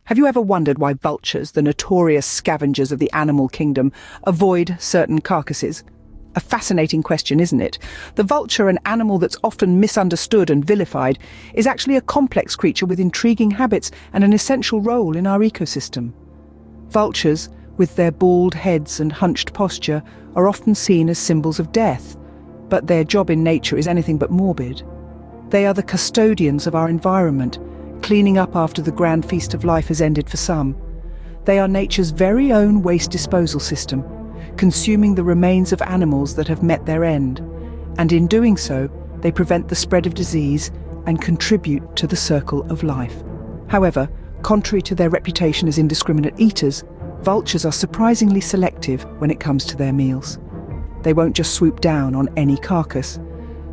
Have you ever wondered why vultures, the notorious scavengers of the animal kingdom, avoid certain carcasses? A fascinating question, isn't it? The vulture, an animal that's often misunderstood and vilified, is actually a complex creature with intriguing habits and an essential role in our ecosystem. Vultures, with their bald heads and hunched posture, are often seen as symbols of death, but their job in nature is anything but morbid. They are the custodians of our environment, cleaning up after the grand feast of life has ended for some. They are nature's very own waste disposal system, consuming the remains of animals that have met their end, and in doing so, they prevent the spread of disease and contribute to the circle of life. However, contrary to their reputation as indiscriminate eaters, vultures are surprisingly selective when it comes to their meals. They won't just swoop down on any carcass.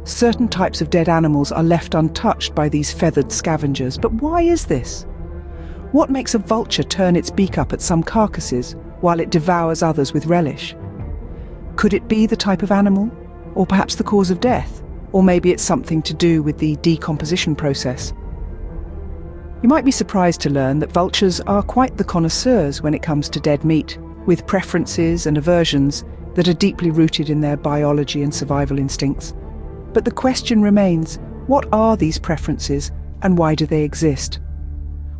Certain types of dead animals are left untouched by these feathered scavengers, but why is this? What makes a vulture turn its beak up at some carcasses while it devours others with relish? Could it be the type of animal? Or perhaps the cause of death? Or maybe it's something to do with the decomposition process? You might be surprised to learn that vultures are quite the connoisseurs when it comes to dead meat, with preferences and aversions that are deeply rooted in their biology and survival instincts. But the question remains, what are these preferences and why do they exist?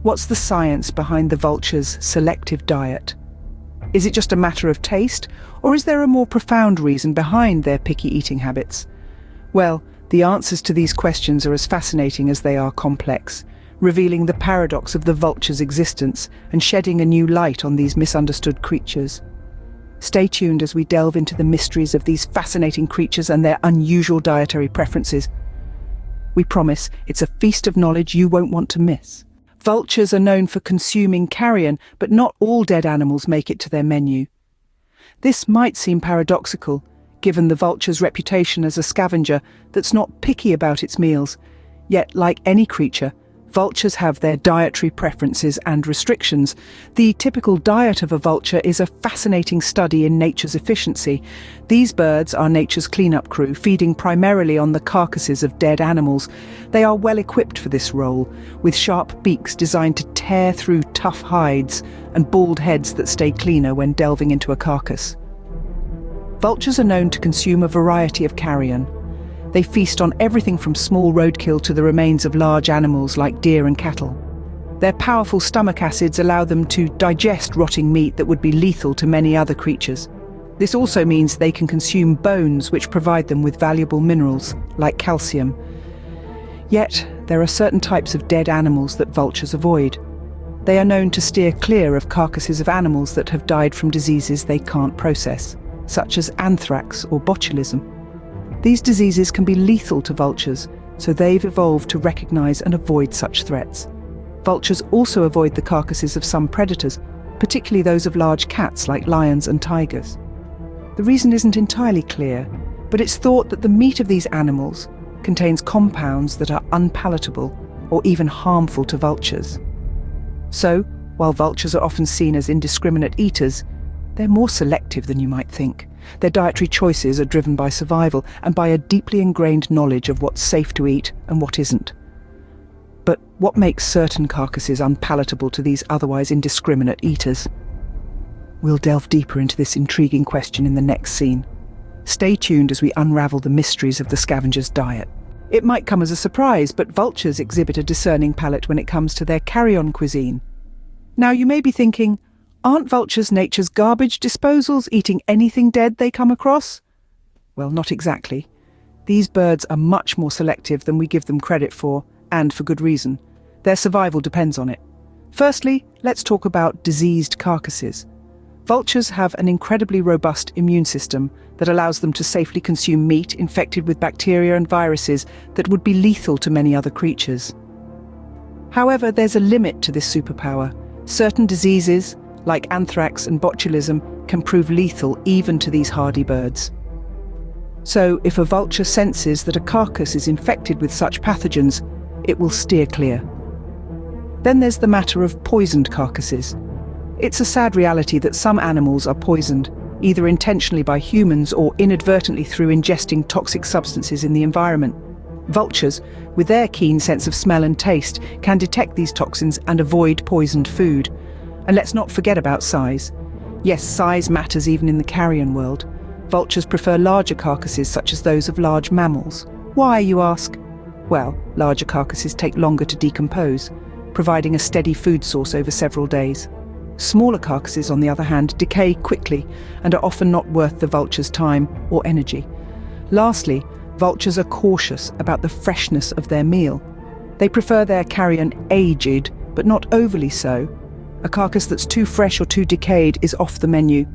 What's the science behind the vulture's selective diet? Is it just a matter of taste, or is there a more profound reason behind their picky eating habits? Well, the answers to these questions are as fascinating as they are complex, revealing the paradox of the vulture's existence and shedding a new light on these misunderstood creatures. Stay tuned as we delve into the mysteries of these fascinating creatures and their unusual dietary preferences. We promise it's a feast of knowledge you won't want to miss. Vultures are known for consuming carrion, but not all dead animals make it to their menu. This might seem paradoxical, given the vulture's reputation as a scavenger that's not picky about its meals. Yet, like any creature, vultures have their dietary preferences and restrictions. The typical diet of a vulture is a fascinating study in nature's efficiency. These birds are nature's cleanup crew, feeding primarily on the carcasses of dead animals. They are well equipped for this role, with sharp beaks designed to tear through tough hides and bald heads that stay cleaner when delving into a carcass. Vultures are known to consume a variety of carrion. They feast on everything from small roadkill to the remains of large animals like deer and cattle. Their powerful stomach acids allow them to digest rotting meat that would be lethal to many other creatures. This also means they can consume bones which provide them with valuable minerals, like calcium. Yet, there are certain types of dead animals that vultures avoid. They are known to steer clear of carcasses of animals that have died from diseases they can't process, such as anthrax or botulism. These diseases can be lethal to vultures, so they've evolved to recognize and avoid such threats. Vultures also avoid the carcasses of some predators, particularly those of large cats like lions and tigers. The reason isn't entirely clear, but it's thought that the meat of these animals contains compounds that are unpalatable or even harmful to vultures. So, while vultures are often seen as indiscriminate eaters, they're more selective than you might think. Their dietary choices are driven by survival and by a deeply ingrained knowledge of what's safe to eat and what isn't. But what makes certain carcasses unpalatable to these otherwise indiscriminate eaters? We'll delve deeper into this intriguing question in the next scene. Stay tuned as we unravel the mysteries of the scavenger's diet. It might come as a surprise, but vultures exhibit a discerning palate when it comes to their carrion cuisine. Now you may be thinking, aren't vultures nature's garbage disposals, eating anything dead they come across? Well, not exactly. These birds are much more selective than we give them credit for, and for good reason. Their survival depends on it. Firstly, let's talk about diseased carcasses. Vultures have an incredibly robust immune system that allows them to safely consume meat infected with bacteria and viruses that would be lethal to many other creatures. However, there's a limit to this superpower. Certain diseases, like anthrax and botulism, can prove lethal even to these hardy birds. So, if a vulture senses that a carcass is infected with such pathogens, it will steer clear. Then there's the matter of poisoned carcasses. It's a sad reality that some animals are poisoned, either intentionally by humans or inadvertently through ingesting toxic substances in the environment. Vultures, with their keen sense of smell and taste, can detect these toxins and avoid poisoned food. And let's not forget about size. Yes, size matters even in the carrion world. Vultures prefer larger carcasses such as those of large mammals. Why, you ask? Well, larger carcasses take longer to decompose, providing a steady food source over several days. Smaller carcasses, on the other hand, decay quickly and are often not worth the vulture's time or energy. Lastly, vultures are cautious about the freshness of their meal. They prefer their carrion aged, but not overly so. A carcass that's too fresh or too decayed is off the menu.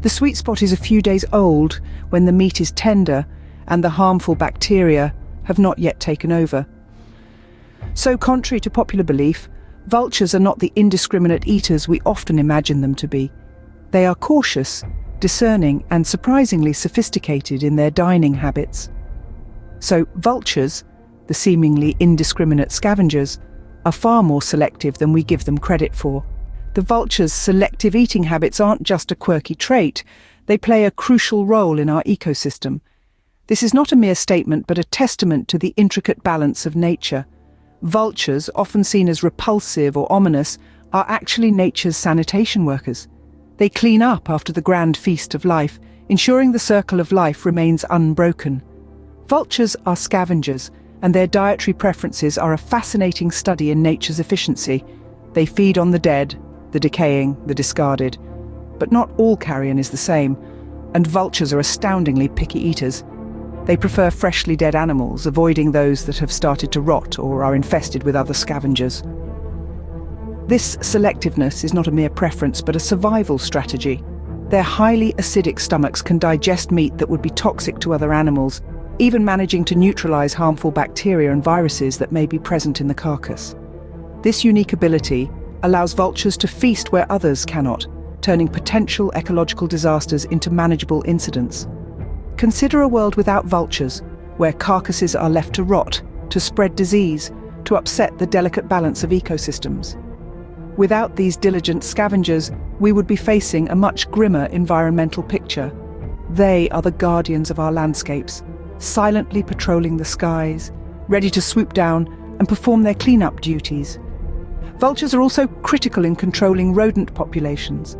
The sweet spot is a few days old, when the meat is tender and the harmful bacteria have not yet taken over. So, contrary to popular belief, vultures are not the indiscriminate eaters we often imagine them to be. They are cautious, discerning, and surprisingly sophisticated in their dining habits. So, vultures, the seemingly indiscriminate scavengers, are far more selective than we give them credit for. The vulture's selective eating habits aren't just a quirky trait, they play a crucial role in our ecosystem. This is not a mere statement, but a testament to the intricate balance of nature. Vultures, often seen as repulsive or ominous, are actually nature's sanitation workers. They clean up after the grand feast of life, ensuring the circle of life remains unbroken. Vultures are scavengers, and their dietary preferences are a fascinating study in nature's efficiency. They feed on the dead, the decaying, the discarded. But not all carrion is the same, and vultures are astoundingly picky eaters. They prefer freshly dead animals, avoiding those that have started to rot or are infested with other scavengers. This selectiveness is not a mere preference, but a survival strategy. Their highly acidic stomachs can digest meat that would be toxic to other animals, even managing to neutralize harmful bacteria and viruses that may be present in the carcass. This unique ability allows vultures to feast where others cannot, turning potential ecological disasters into manageable incidents. Consider a world without vultures, where carcasses are left to rot, to spread disease, to upset the delicate balance of ecosystems. Without these diligent scavengers, we would be facing a much grimmer environmental picture. They are the guardians of our landscapes, silently patrolling the skies, ready to swoop down and perform their cleanup duties. Vultures are also critical in controlling rodent populations.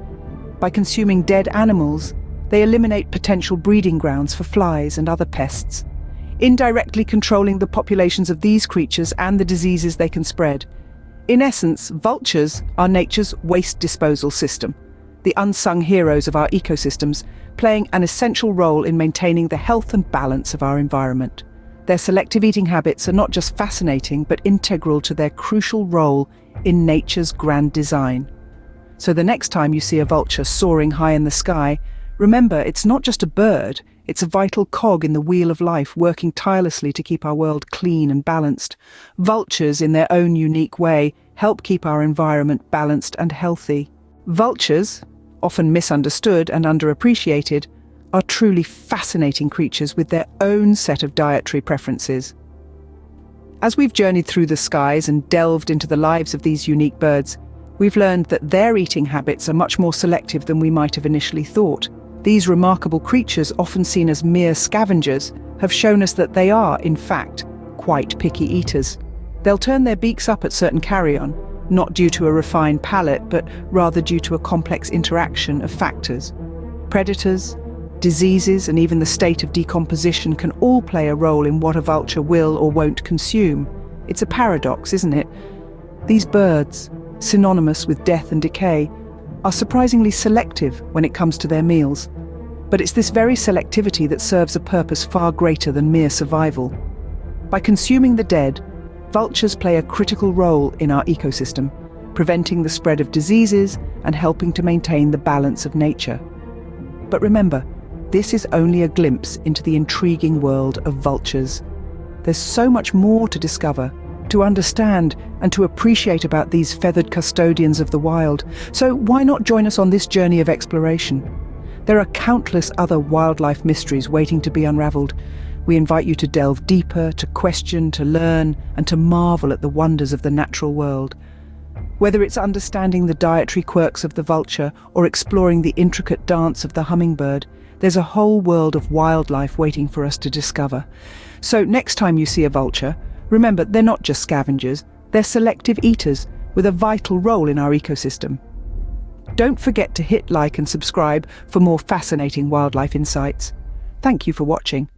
By consuming dead animals, they eliminate potential breeding grounds for flies and other pests, indirectly controlling the populations of these creatures and the diseases they can spread. In essence, vultures are nature's waste disposal system, the unsung heroes of our ecosystems, playing an essential role in maintaining the health and balance of our environment. Their selective eating habits are not just fascinating, but integral to their crucial role in nature's grand design. So the next time you see a vulture soaring high in the sky, remember, it's not just a bird, it's a vital cog in the wheel of life, working tirelessly to keep our world clean and balanced. Vultures, in their own unique way, help keep our environment balanced and healthy. Vultures, often misunderstood and underappreciated, are truly fascinating creatures with their own set of dietary preferences. As we've journeyed through the skies and delved into the lives of these unique birds, we've learned that their eating habits are much more selective than we might have initially thought. These remarkable creatures, often seen as mere scavengers, have shown us that they are, in fact, quite picky eaters. They'll turn their beaks up at certain carrion, not due to a refined palate, but rather due to a complex interaction of factors. Predators, diseases, and even the state of decomposition can all play a role in what a vulture will or won't consume. It's a paradox, isn't it? These birds, synonymous with death and decay, are surprisingly selective when it comes to their meals. But it's this very selectivity that serves a purpose far greater than mere survival. By consuming the dead, vultures play a critical role in our ecosystem, preventing the spread of diseases and helping to maintain the balance of nature. But remember, this is only a glimpse into the intriguing world of vultures. There's so much more to discover, to understand, and to appreciate about these feathered custodians of the wild. So why not join us on this journey of exploration? There are countless other wildlife mysteries waiting to be unraveled. We invite you to delve deeper, to question, to learn, and to marvel at the wonders of the natural world. Whether it's understanding the dietary quirks of the vulture or exploring the intricate dance of the hummingbird, there's a whole world of wildlife waiting for us to discover. So next time you see a vulture, remember they're not just scavengers, they're selective eaters with a vital role in our ecosystem. Don't forget to hit like and subscribe for more fascinating wildlife insights. Thank you for watching.